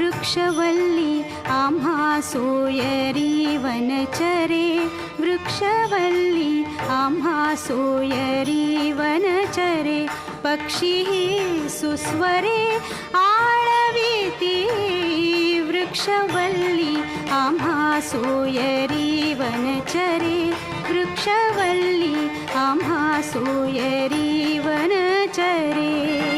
वृक्षवल्ली आम्हा सोयरी वनचरे, वृक्षवल्ली आम्हा सोयरी वनचरे. पक्षी सुस्वरे आळविती, वृक्षवल्ली आम्हा सोयरी वनचरे, वृक्षवल्ली आम्हा सोयरी वनचरे.